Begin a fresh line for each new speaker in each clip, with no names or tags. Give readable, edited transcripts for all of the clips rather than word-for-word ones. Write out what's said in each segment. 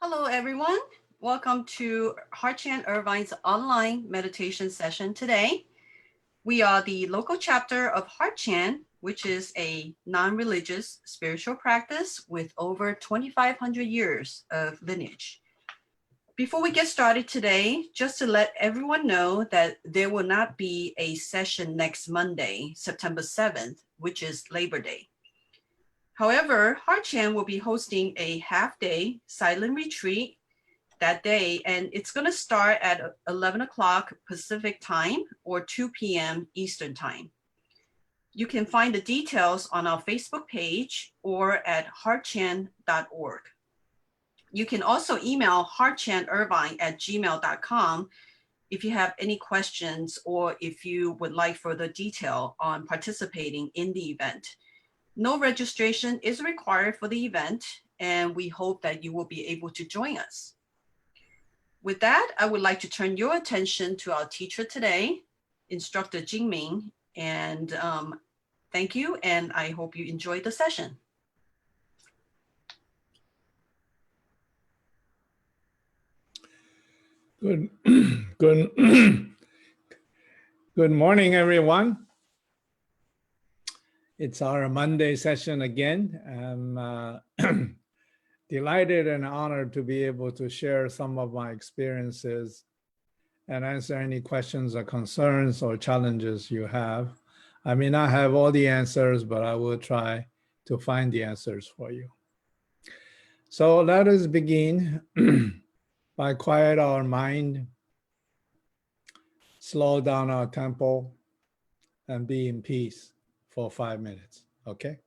Hello, everyone. Welcome to Harchan Irvine's online meditation session today. We are the local chapter of Harchan, which is a non-religious spiritual practice with over 2,500 years of lineage. Before we get started today, just to let everyone know that there will not be a session next Monday, September 7th, which is Labor Day. However, Harchan will be hosting a half-day silent retreat that day, and it's going to start at 11 o'clock Pacific time or 2 p.m. Eastern time. You can find the details on our Facebook page or at harchan.org. You can also email harchanirvine@gmail.com if you have any questions or if you would like further detail on participating in the event. No registration is required for the event, and we hope that you will be able to join us. With that, I would like to turn your attention to our teacher today, Instructor Jingming, and thank you, and I hope you enjoyed the session.
Good, good, good morning, everyone. It's our Monday session again. I'm delighted and honored to be able to share some of my experiences and answer any questions or concerns or challenges you have. I may not have all the answers, but I will try to find the answers for you. So let us begin by quiet our mind, slow down our tempo, and be in peace for 5 minutes, okay?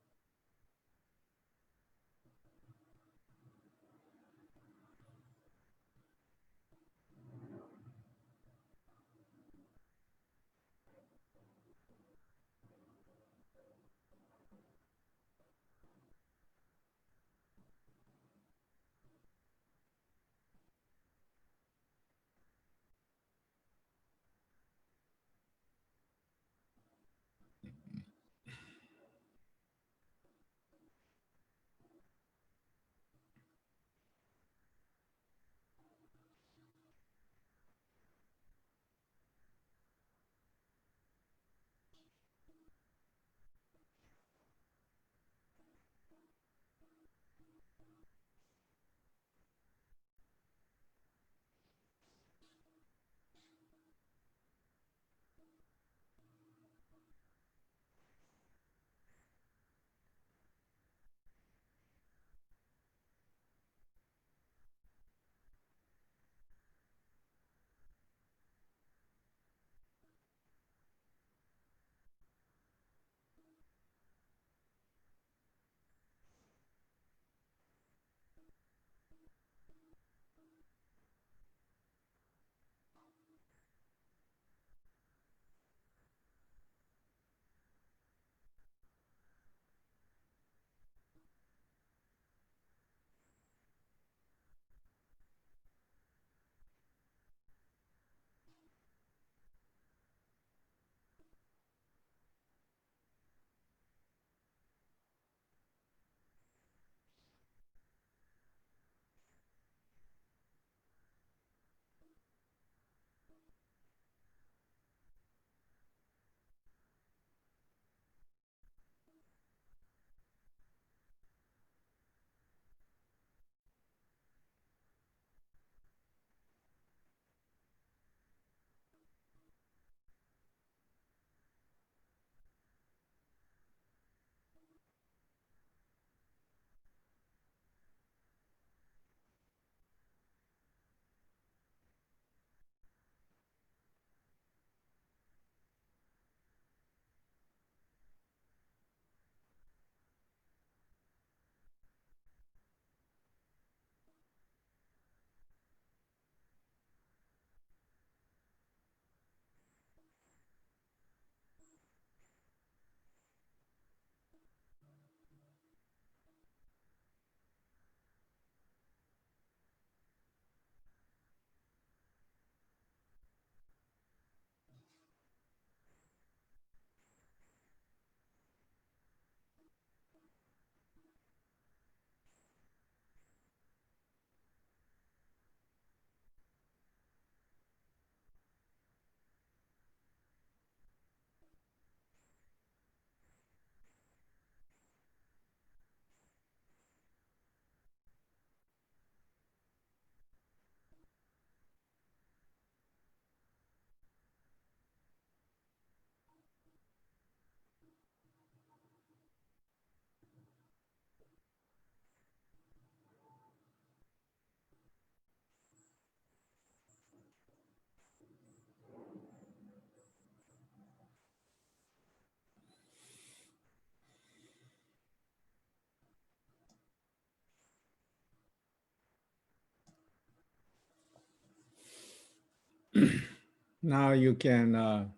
Now you can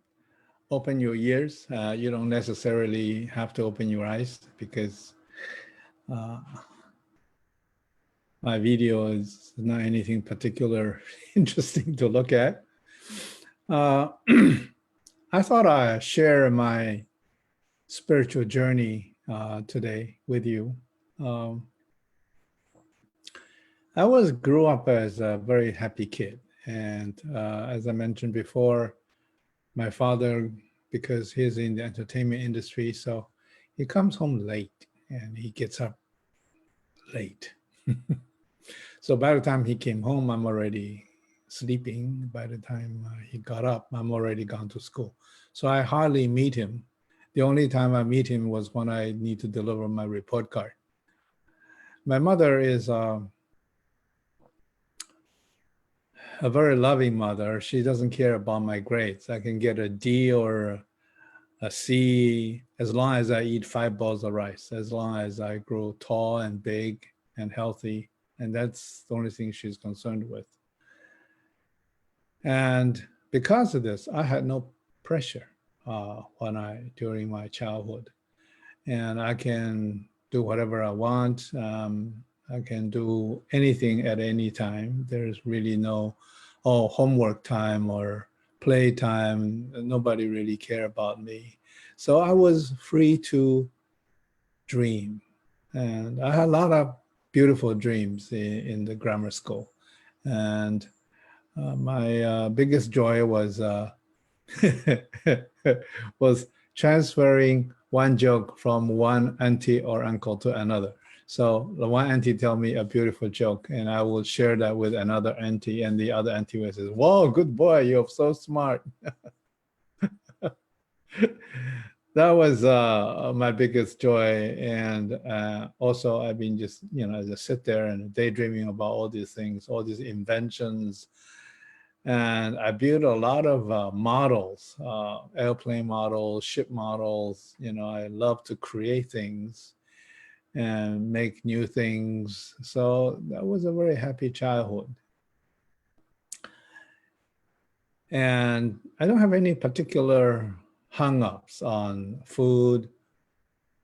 open your ears. You don't necessarily have to open your eyes because uh, my video is not anything particular interesting to look at. I thought I'd share my spiritual journey today with you. Um, I grew up as a very happy kid. And as I mentioned before, my father, because he's in the entertainment industry, so he comes home late and he gets up late. So by the time he came home, I'm already sleeping. By the time he got up, I'm already gone to school. So I hardly meet him. The only time I meet him was when I need to deliver my report card. My mother is a very loving mother. She doesn't care about my grades. I can get a D or a C as long as I eat 5 bowls of rice, as long as I grow tall and big and healthy. And that's the only thing she's concerned with. And because of this, I had no pressure during my childhood. And I can do whatever I want. I can do anything at any time. There's really no, homework time or play time. Nobody really cared about me. So I was free to dream. And I had a lot of beautiful dreams in the grammar school. And my biggest joy was was transferring one joke from one auntie or uncle to another. So the one auntie tell me a beautiful joke, and I will share that with another auntie, and the other auntie will say, "Whoa, good boy, you're so smart." That was my biggest joy. And also I've been just, I just sit there and daydreaming about all these things, all these inventions. And I built a lot of models, airplane models, ship models. I love to create things and make new things. So that was a very happy childhood. And I don't have any particular hang-ups on food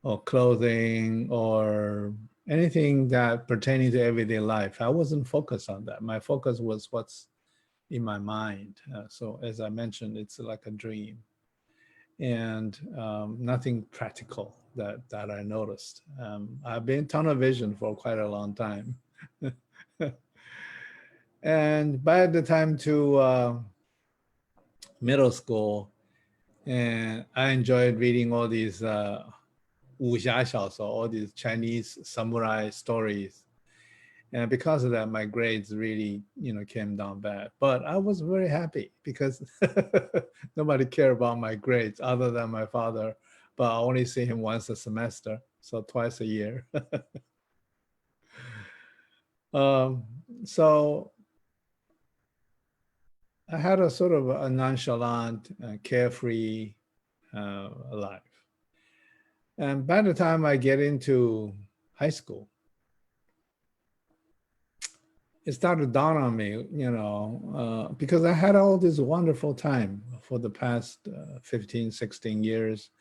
or clothing or anything that pertaining to everyday life. I wasn't focused on that. My focus was what's in my mind. So as I mentioned, it's like a dream, and nothing practical that I noticed. I've been tunnel vision for quite a long time. And by the time to middle school, and I enjoyed reading all these 武侠小说, all these Chinese samurai stories. And because of that, my grades really, came down bad. But I was very happy because nobody cared about my grades other than my father. But I only see him once a semester, so twice a year. So I had a sort of a nonchalant, carefree life. And by the time I get into high school, it started to dawn on me, because I had all this wonderful time for the past 15, 16 years.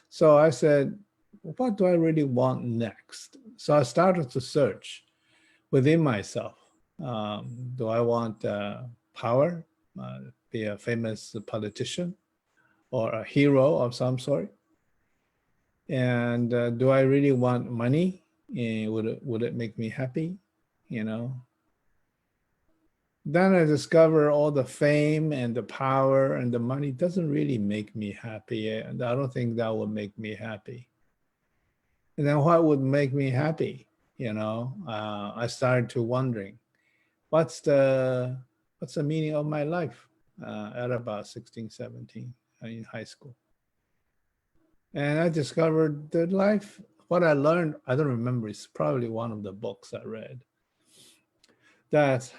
So I said, what do I really want next? So I started to search within myself. Do I want power, be a famous politician or a hero of some sort? And do I really want money? Would it make me happy? Then I discover all the fame and the power and the money doesn't really make me happy. And I don't think that would make me happy. And then what would make me happy? I started to wondering, what's the meaning of my life at about 16, 17 in high school? And I discovered that life, what I learned, I don't remember, it's probably one of the books I read, that's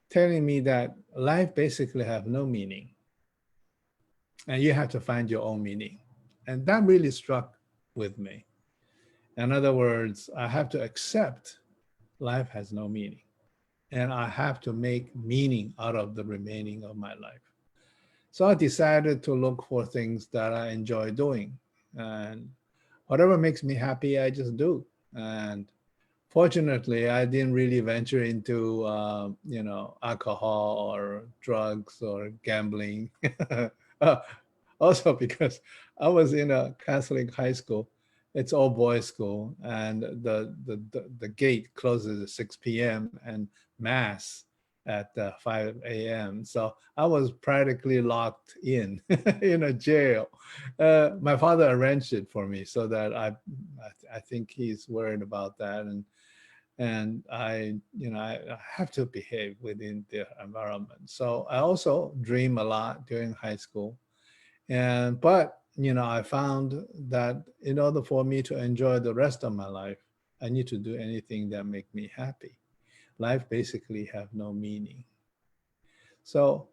telling me that life basically have no meaning. And you have to find your own meaning. And that really struck with me. In other words, I have to accept life has no meaning. And I have to make meaning out of the remaining of my life. So I decided to look for things that I enjoy doing. And whatever makes me happy, I just do. And fortunately, I didn't really venture into, alcohol or drugs or gambling. Uh, Also, because I was in a Catholic high school, it's all boys school, and the gate closes at 6 p.m. and mass at 5 a.m. So I was practically locked in in a jail. My father arranged it for me so that I think he's worried about that, and I have to behave within the environment. So I also dream a lot during high school, but I found that in order for me to enjoy the rest of my life, I need to do anything that make me happy. Life basically have no meaning. So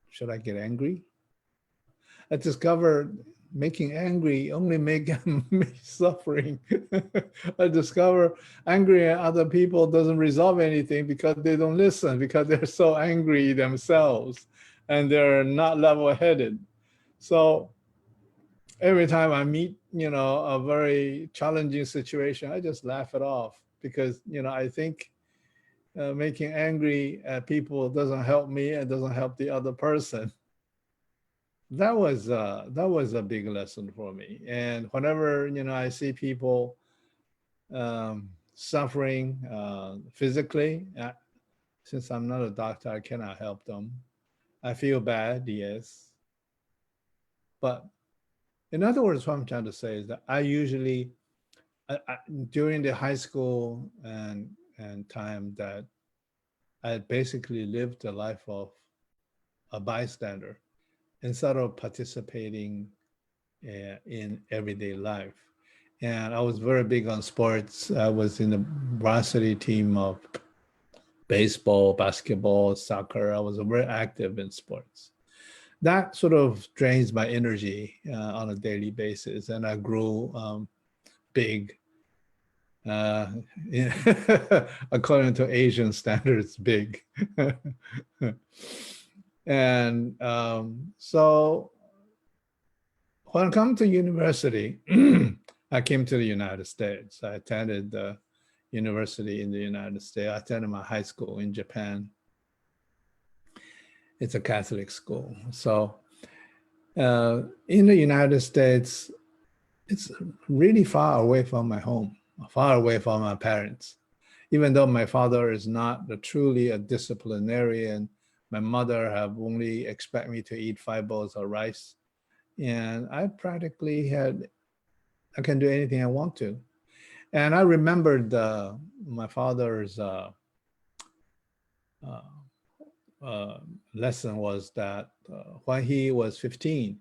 should I get angry? I discovered making angry only make me suffering. I discover angry at other people doesn't resolve anything because they don't listen, because they're so angry themselves and they're not level-headed. So every time I meet, a very challenging situation, I just laugh it off because, I think making angry at people doesn't help me and doesn't help the other person. That was a big lesson for me. And whenever I see people suffering physically, since I'm not a doctor, I cannot help them. I feel bad, yes, but in other words, what I'm trying to say is that I usually, during the high school and time, that I basically lived the life of a bystander instead of participating in everyday life. And I was very big on sports. I was in the varsity team of baseball, basketball, soccer. I was very active in sports. That sort of drains my energy on a daily basis, and I grew big, according to Asian standards, big. And so when I come to university, I came to the United States. I attended the university in the United States. I attended my high school in Japan. It's a Catholic school. So in the United States, it's really far away from my home, far away from my parents. Even though my father is not truly a disciplinarian, my mother have only expect me to eat 5 bowls of rice. And I can do anything I want to. And I remembered my father's lesson was that when he was 15,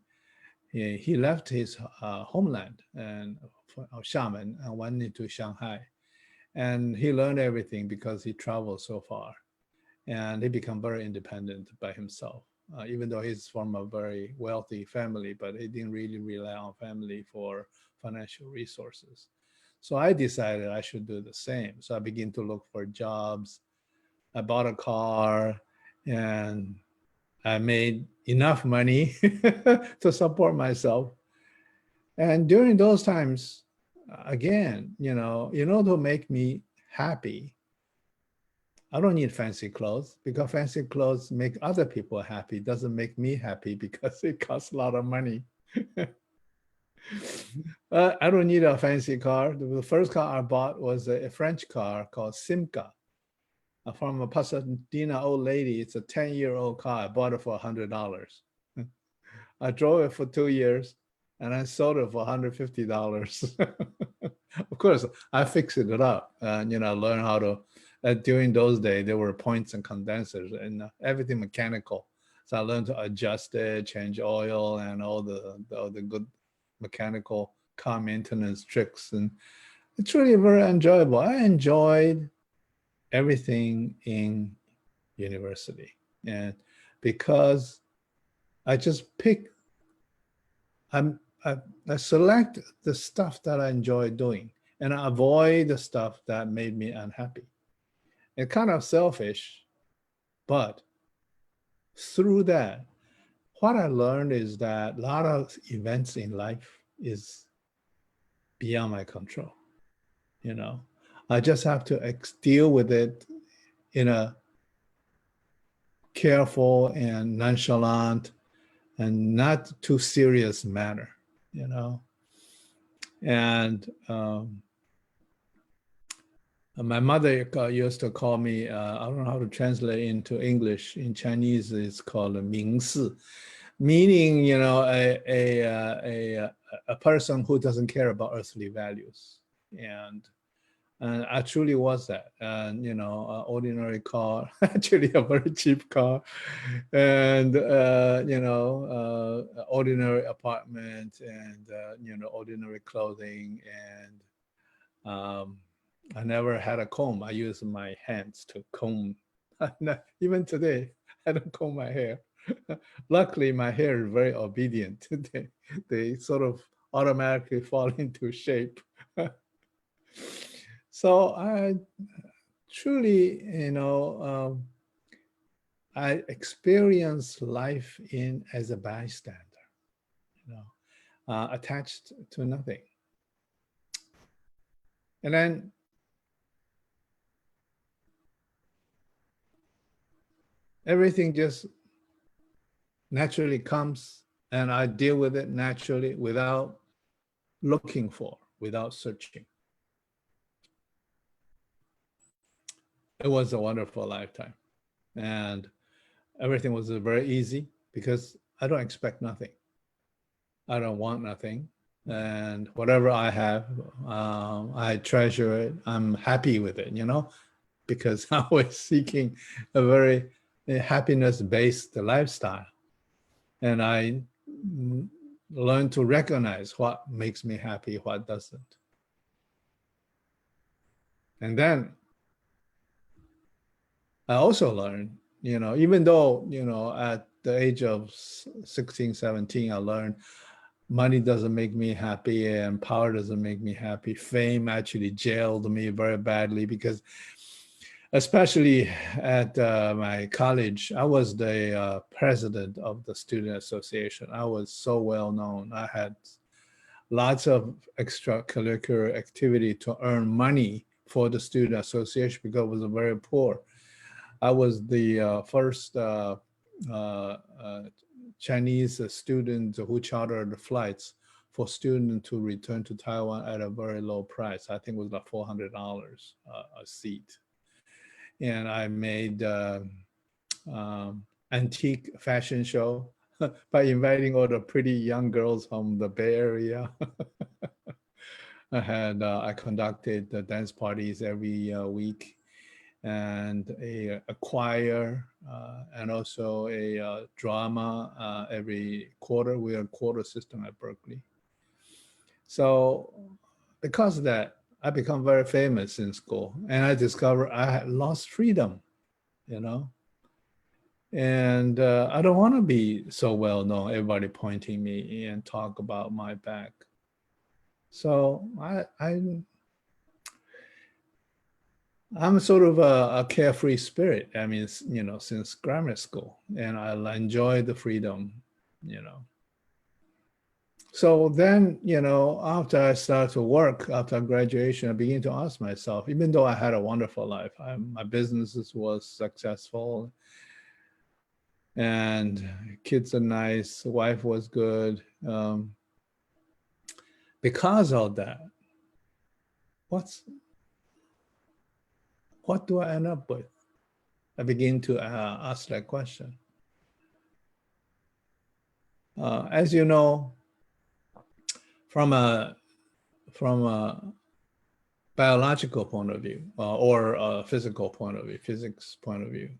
he left his homeland and Xiamen and went into Shanghai. And he learned everything because he traveled so far. And he became very independent by himself, even though he's from a very wealthy family, but he didn't really rely on family for financial resources. So I decided I should do the same. So I began to look for jobs. I bought a car and I made enough money to support myself. And during those times, again, to make me happy, I don't need fancy clothes because fancy clothes make other people happy. It doesn't make me happy because it costs a lot of money. I don't need a fancy car. The first car I bought was a French car called Simca from a Pasadena old lady. It's a 10-year-old car. I bought it for $100. I drove it for 2 years and I sold it for $150. Of course, I fixed it up and, learn how to, during those days, there were points and condensers and everything mechanical. So I learned to adjust it, change oil, and all the good mechanical car maintenance tricks. And it's really very enjoyable. I enjoyed everything in university. And because I just pick, I select the stuff that I enjoy doing and I avoid the stuff that made me unhappy. It's kind of selfish, but through that, what I learned is that a lot of events in life is beyond my control. You know, I just have to deal with it in a careful and nonchalant and not too serious manner, you know. And my mother used to call me, I don't know how to translate into English. In Chinese, it's called 明示, meaning, you know, a person who doesn't care about earthly values. And I truly was that. And, you know, ordinary car, actually a very cheap car, and, you know, ordinary apartment, and, you know, ordinary clothing. And I never had a comb. I use my hands to comb. Even today, I don't comb my hair. Luckily, my hair is very obedient. They sort of automatically fall into shape. So I truly, you know, I experience life in as a bystander, you know, attached to nothing. And then everything just naturally comes, and I deal with it naturally without looking for, without searching. It was a wonderful lifetime. And everything was very easy because I don't expect nothing. I don't want nothing. And whatever I have, I treasure it. I'm happy with it, you know, because I was seeking a very happiness-based lifestyle. And I learned to recognize what makes me happy, what doesn't. And then I also learned, you know, even though, you know, at the age of 16, 17, I learned money doesn't make me happy and power doesn't make me happy. Fame actually jailed me very badly because, especially at my college, I was the president of the student association. I was so well known. I had lots of extracurricular activity to earn money for the student association because I was very poor. I was the first Chinese student who chartered flights for students to return to Taiwan at a very low price. I think it was like $400 a seat. And I made antique fashion show by inviting all the pretty young girls from the Bay Area. I conducted the dance parties every week, and a choir, and also a drama every quarter. We are a quarter system at Berkeley. So because of that, I become very famous in school, and I discovered I had lost freedom, you know. And I don't want to be so well known, everybody pointing me and talk about my back. So I'm sort of a carefree spirit. I mean, you know, since grammar school, and I enjoy the freedom, you know. So then, you know, after I started to work, after graduation, I began to ask myself, even though I had a wonderful life, my businesses was successful, and kids are nice, wife was good. Because of that, what do I end up with? I begin to ask that question. As you know, from a biological point of view, or a physical point of view, physics point of view,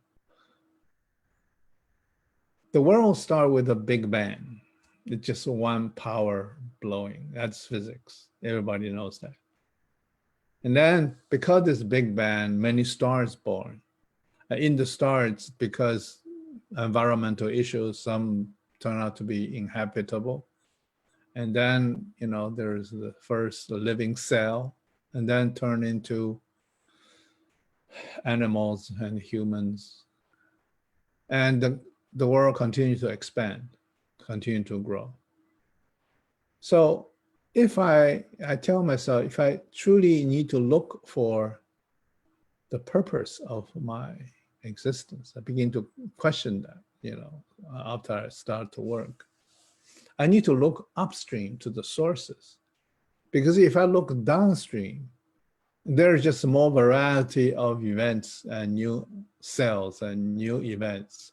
the world started with a big bang. It's just one power blowing. That's physics. Everybody knows that. And then because this big bang, many stars born. In the stars, because environmental issues, some turn out to be inhabitable. And then, you know, there's the first living cell, and then turn into animals and humans. And the world continues to expand. continue to grow. So if I tell myself, if I truly need to look for the purpose of my existence, I begin to question that, after I start to work. I need to look upstream to the sources, because if I look downstream, there's just more variety of events and new cells and new events,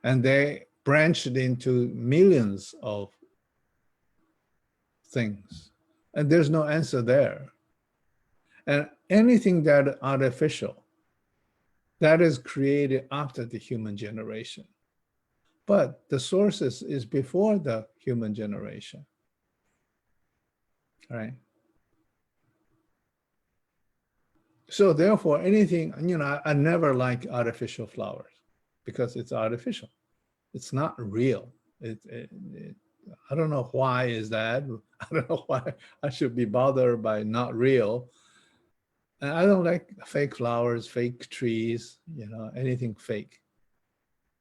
and they branched into millions of things, and there's no answer there. And anything that artificial, that is created after the human generation. But the sources is before the human generation, right? So therefore, anything, I never like artificial flowers because it's artificial. It's not real. I don't know why is that. I don't know why I should be bothered by not real. And I don't like fake flowers, fake trees, anything fake.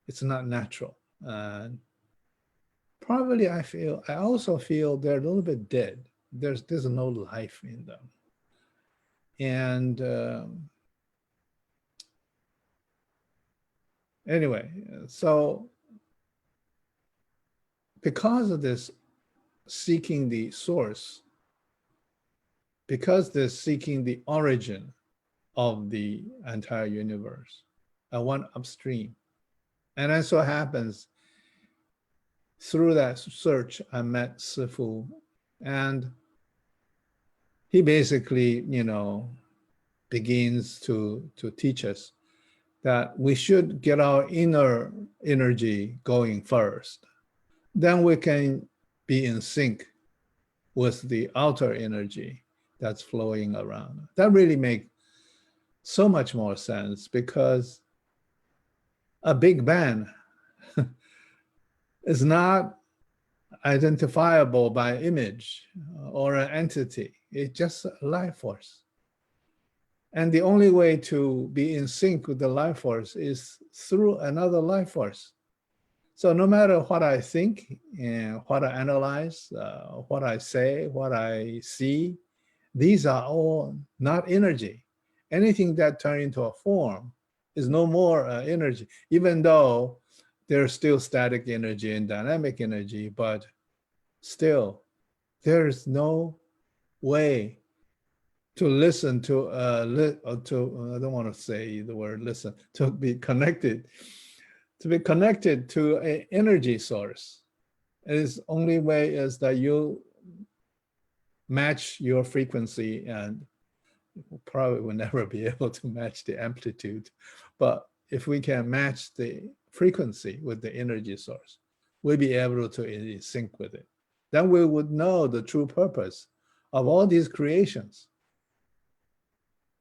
It's not natural. And probably I also feel they're a little bit dead. There's no life in them. And anyway, so because of this seeking the source, because they're seeking the origin of the entire universe, I went upstream. And it so happens, through that search, I met Sifu, and he basically, begins to teach us that we should get our inner energy going first. Then we can be in sync with the outer energy that's flowing around. That really makes so much more sense, because a Big Bang is not identifiable by image or an entity. It's just a life force. And the only way to be in sync with the life force is through another life force. So no matter what I think and what I analyze, what I say, what I see, these are all not energy. Anything that turns into a form is no more energy, even though there's still static energy and dynamic energy, but still, there's no way to listen to, I don't want to say the word listen, to be connected to an energy source. Its only way is that you match your frequency, and probably will never be able to match the amplitude. But if we can match the frequency with the energy source, we'll be able to sync with it. Then we would know the true purpose of all these creations.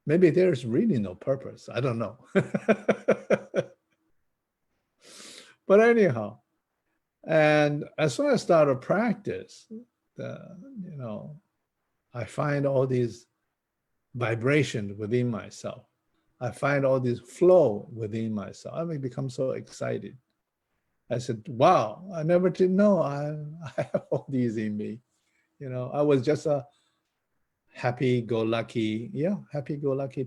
Maybe there's really no purpose. I don't know. But anyhow, and as soon as I started practice, I find all these vibrations within myself. I find all this flow within myself. I become so excited. I said, wow, I never did know I have all these in me. I was just a happy-go-lucky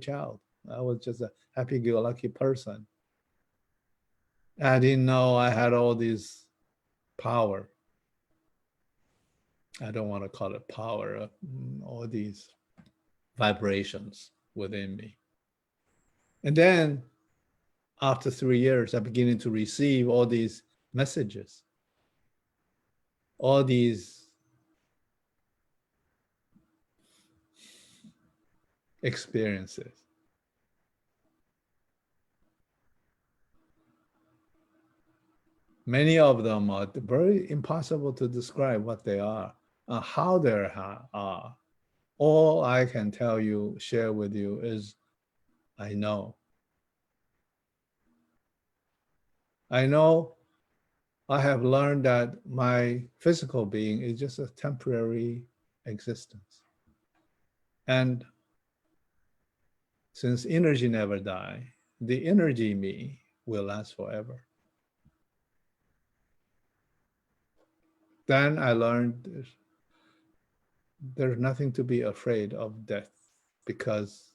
child. I was just a happy-go-lucky person. I didn't know I had all this power. I don't want to call it power, all these vibrations within me. And then after 3 years, I'm beginning to receive all these messages, all these experiences. Many of them are very impossible to describe what they are, how they are. All I can tell you, share with you is, I know. I know I have learned that my physical being is just a temporary existence. And since energy never dies, the energy me will last forever. Then I learned there's nothing to be afraid of death, because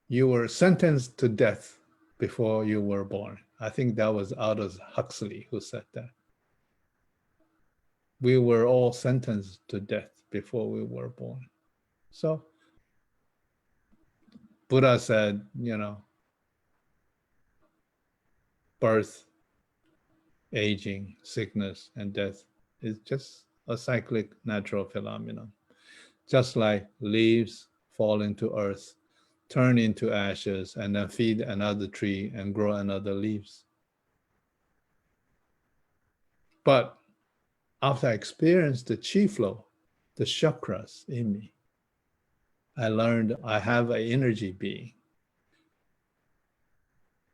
you were sentenced to death before you were born. I think that was Aldous Huxley who said that. We were all sentenced to death before we were born. So Buddha said, birth, aging, sickness, and death is just a cyclic natural phenomenon. Just like leaves fall into earth, turn into ashes, and then feed another tree and grow another leaves. But after I experienced the chi flow, the chakras in me, I learned I have an energy being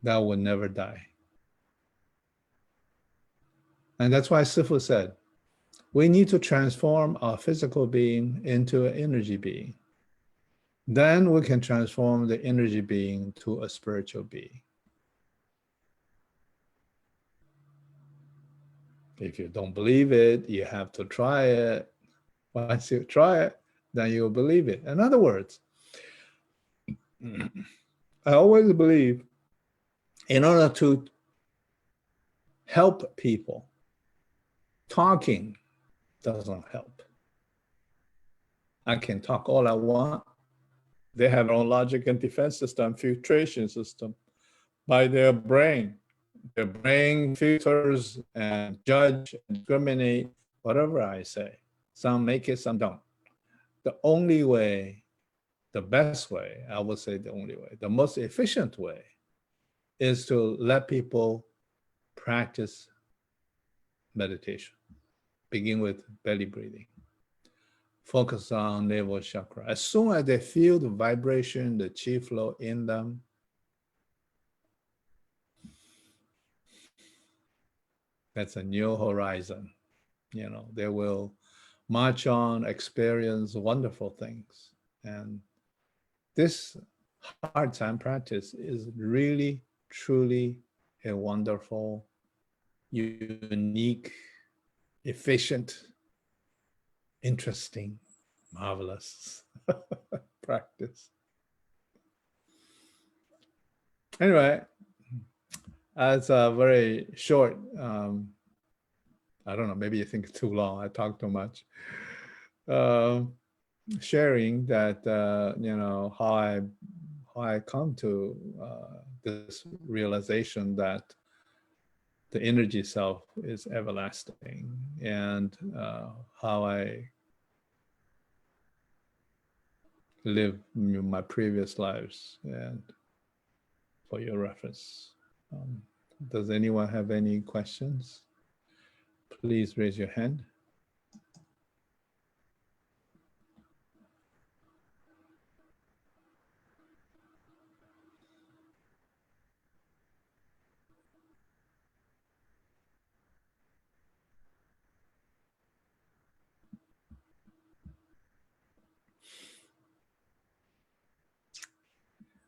that will never die. And that's why Sifu said, we need to transform our physical being into an energy being. Then we can transform the energy being to a spiritual being. If you don't believe it, you have to try it. Once you try it, then you'll believe it. In other words, I always believe in order to help people, talking doesn't help. I can talk all I want. They have their own logic and defense system, filtration system by their brain. Their brain filters and judge and discriminate whatever I say. Some make it, some don't. The only way, the best way, I would say the only way, the most efficient way is to let people practice meditation. Begin with belly breathing. Focus on navel chakra. As soon as they feel the vibration, the chi flow in them, that's a new horizon. They will march on, experience wonderful things. And this hard time practice is really, truly a wonderful, unique, efficient, interesting, marvelous practice. Anyway, it's a very short, I don't know, maybe you think it's too long, I talk too much. Sharing that, how I come to this realization that the energy self is everlasting, and how I live my previous lives, and for your reference. Does anyone have any questions? Please raise your hand.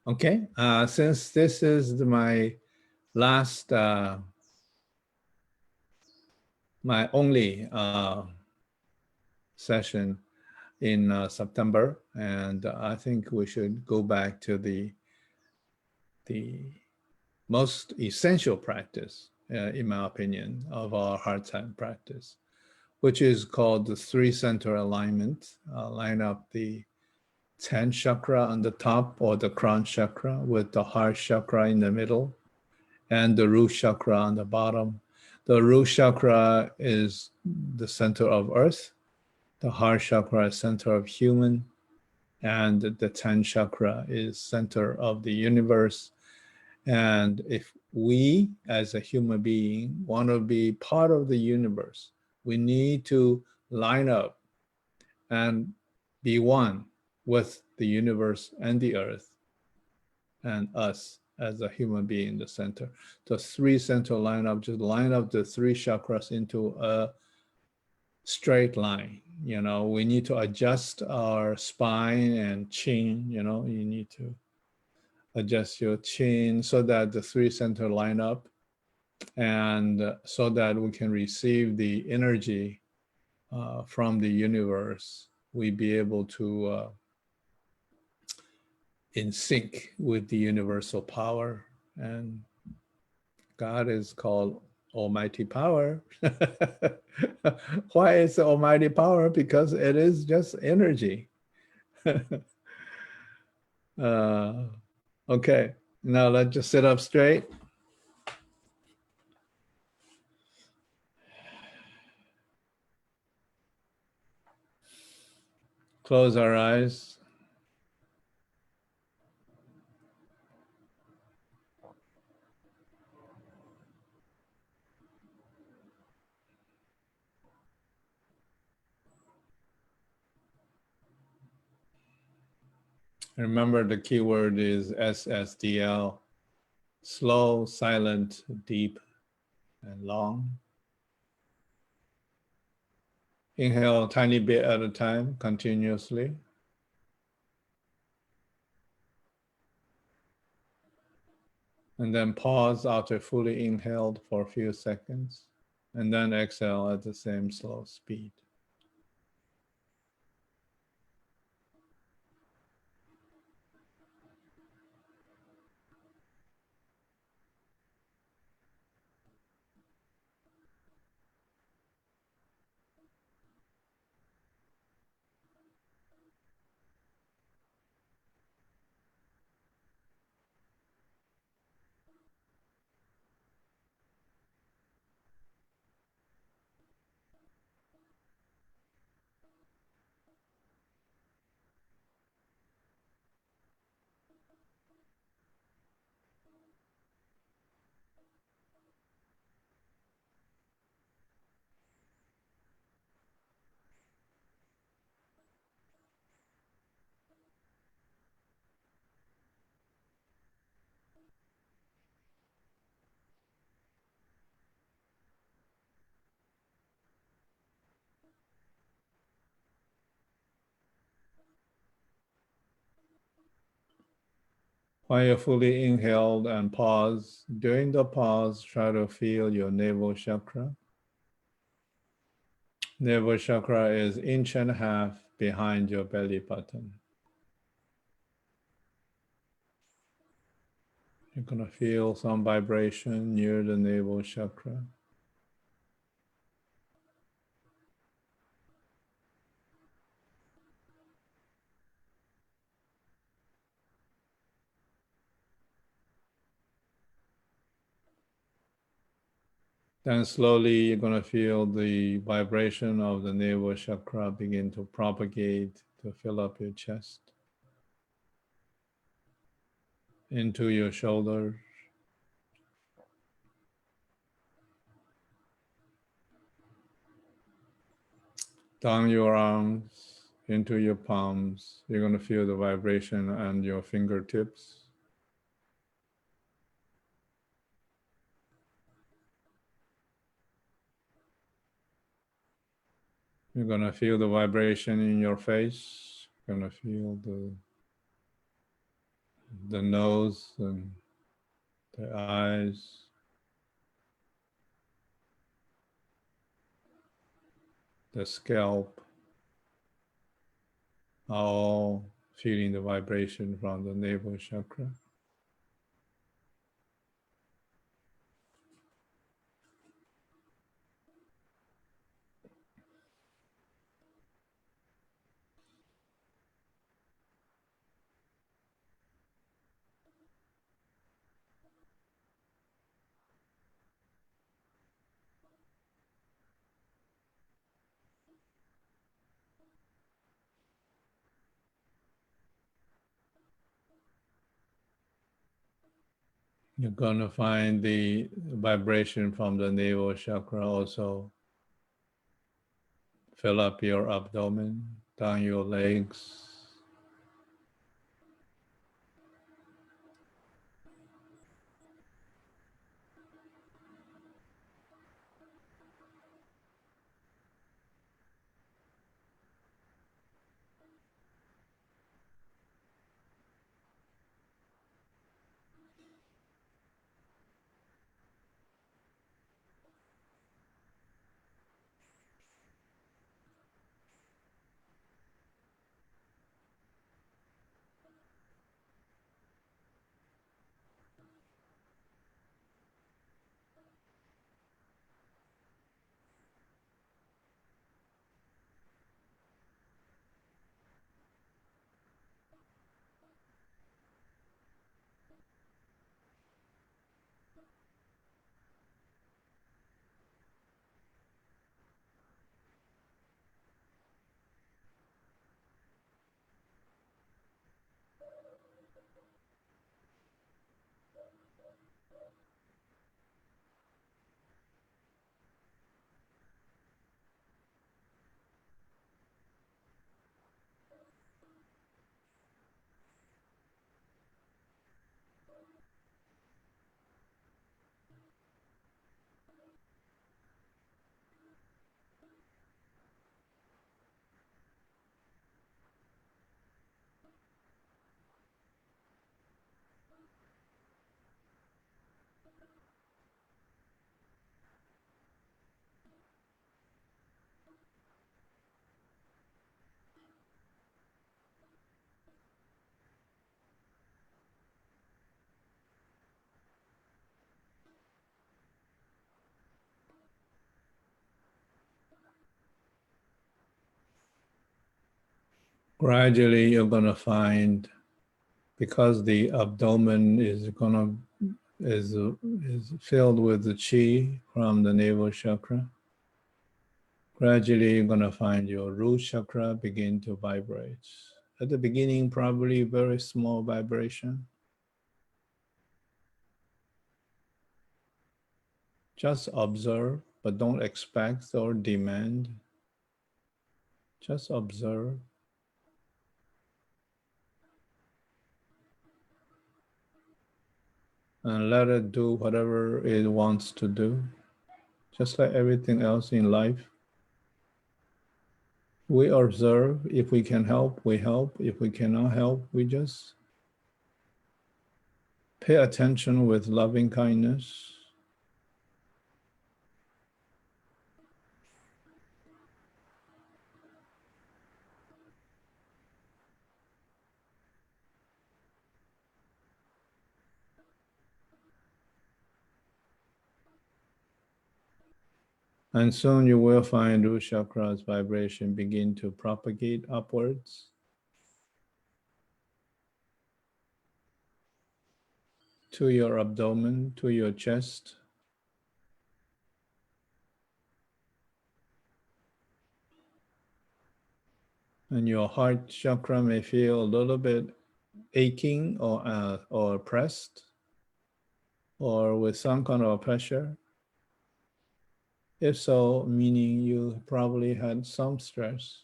Okay, since this is my last, my only session in September, and I think we should go back to the most essential practice, in my opinion, of our heart time practice, which is called the 3-center alignment. Line up the 10th chakra on the top, or the crown chakra, with the heart chakra in the middle, and the root chakra on the bottom. The root chakra is the center of earth. The heart chakra is center of human. And the 10th chakra is center of the universe. And if we, as a human being, want to be part of the universe, we need to line up and be one with the universe and the earth and us as a human being in the center. The 3-center lineup, just line up the 3 chakras into a straight line. We need to adjust our spine and chin. You need to adjust your chin so that the 3-center line up, and so that we can receive the energy from the universe, we be able to in sync with the universal power. And God is called Almighty Power. Why is it Almighty Power? Because it is just energy. Okay, now let's just sit up straight. Close our eyes. Remember, the keyword is SSDL, slow, silent, deep, and long. Inhale a tiny bit at a time, continuously. And then pause after fully inhaled for a few seconds. And then exhale at the same slow speed. While you're fully inhaled and pause, during the pause, try to feel your navel chakra. Navel chakra is 1.5 inches behind your belly button. You're going to feel some vibration near the navel chakra. Then slowly you're going to feel the vibration of the navel chakra begin to propagate to fill up your chest, into your shoulders, down your arms, into your palms. You're going to feel the vibration and your fingertips. You're going to feel the vibration in your face. You're going to feel the nose and the eyes, the scalp, all feeling the vibration from the navel chakra. You're going to find the vibration from the navel chakra also fill up your abdomen, down your legs. Gradually, you're going to find, because the abdomen is filled with the chi from the navel chakra, gradually you're going to find your root chakra begin to vibrate. At the beginning, probably very small vibration. Just observe, but don't expect or demand. Just observe. And let it do whatever it wants to do. Just like everything else in life. We observe. If we can help, we help. If we cannot help, we just pay attention with loving kindness. And soon you will find root chakra's vibration begin to propagate upwards to your abdomen, to your chest. And your heart chakra may feel a little bit aching or pressed or with some kind of pressure. If so, meaning you probably had some stress.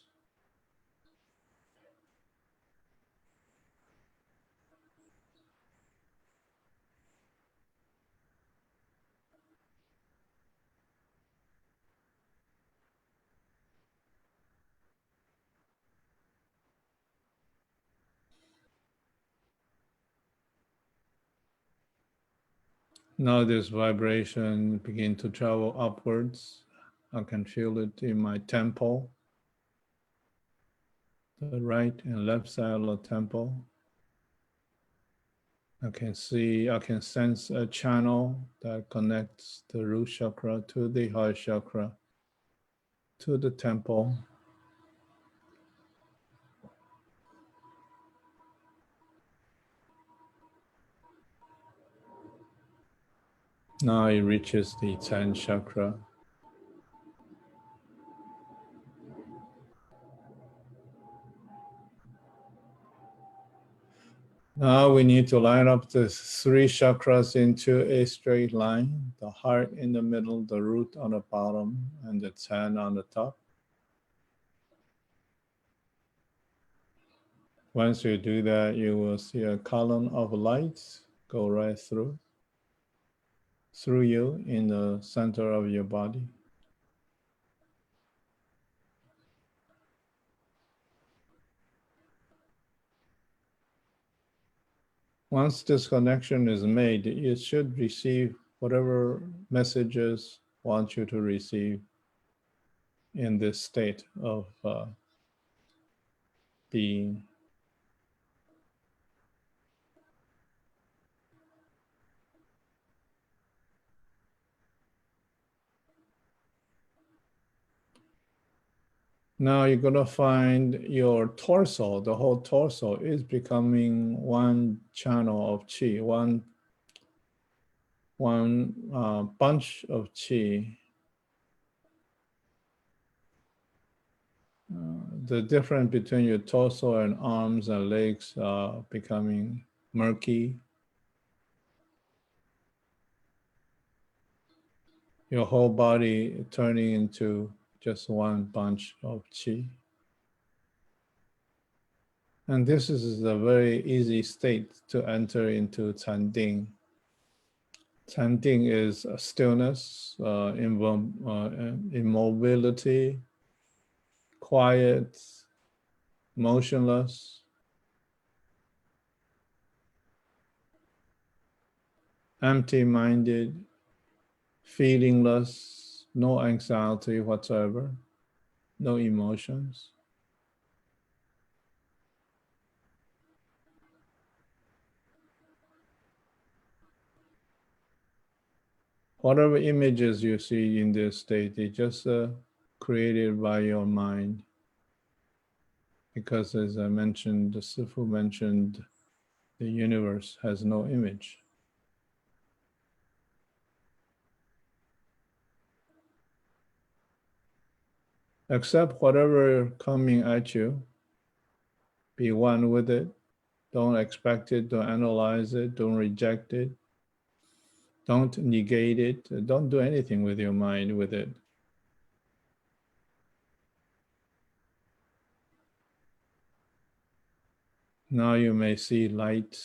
Now this vibration begin to travel upwards. I can feel it in my temple, the right and left side of the temple. I can sense a channel that connects the root chakra to the heart chakra, to the temple. Now it reaches the 10th chakra. Now we need to line up the 3 chakras into a straight line, the heart in the middle, the root on the bottom, and the 10 on the top. Once you do that, you will see a column of lights go right through you in the center of your body. Once this connection is made, you should receive whatever messages want you to receive in this state of being. Now you're going to find your torso, the whole torso is becoming one channel of qi, one bunch of qi. The difference between your torso and arms and legs are becoming murky. Your whole body turning into just one bunch of qi. And this is a very easy state to enter into Canding. Canding is stillness, immobility, quiet, motionless, empty-minded, feelingless, no anxiety whatsoever, no emotions. Whatever images you see in this state, it's just created by your mind. because as I mentioned, the Sifu mentioned, the universe has no image. Accept whatever coming at you. Be one with it. Don't expect it, don't analyze it, don't reject it. Don't negate it. Don't do anything with your mind with it. Now you may see light,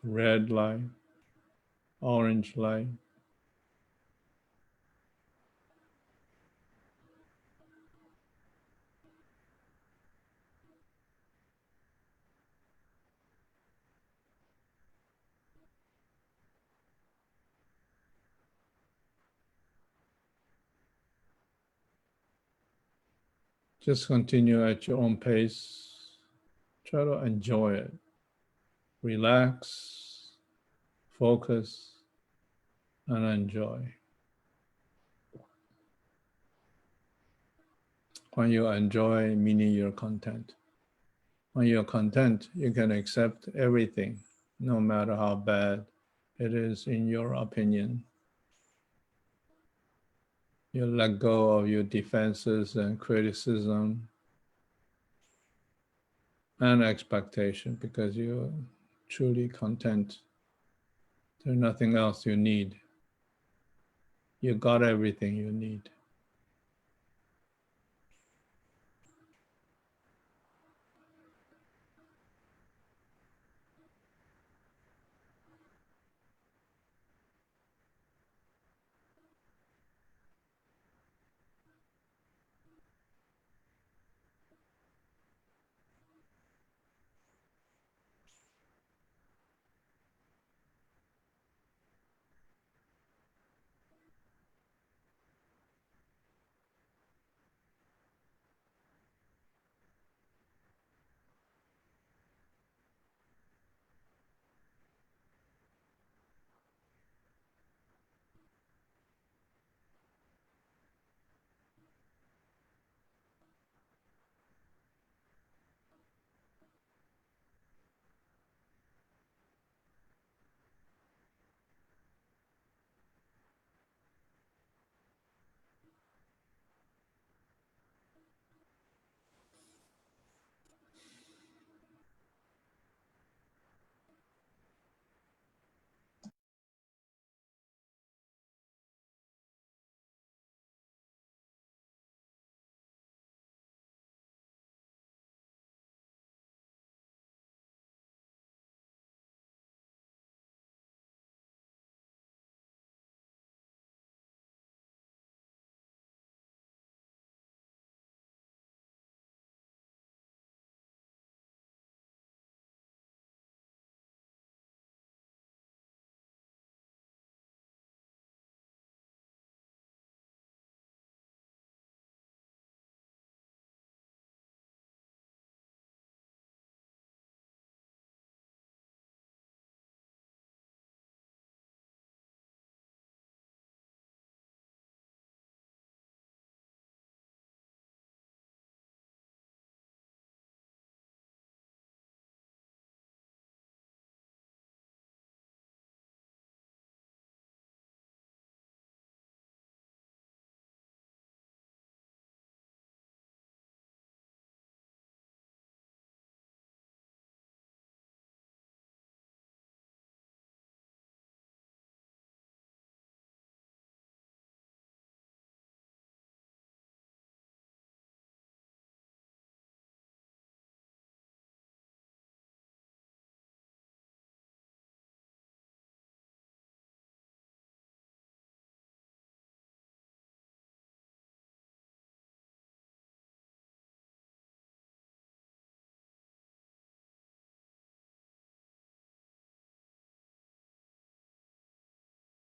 red light, orange light. Just continue at your own pace. Try to enjoy it. Relax, focus, and enjoy. When you enjoy, meaning you're content. When you're content, you can accept everything, no matter how bad it is in your opinion. You let go of your defenses and criticism and expectation because you're truly content. There's nothing else you need. You got everything you need.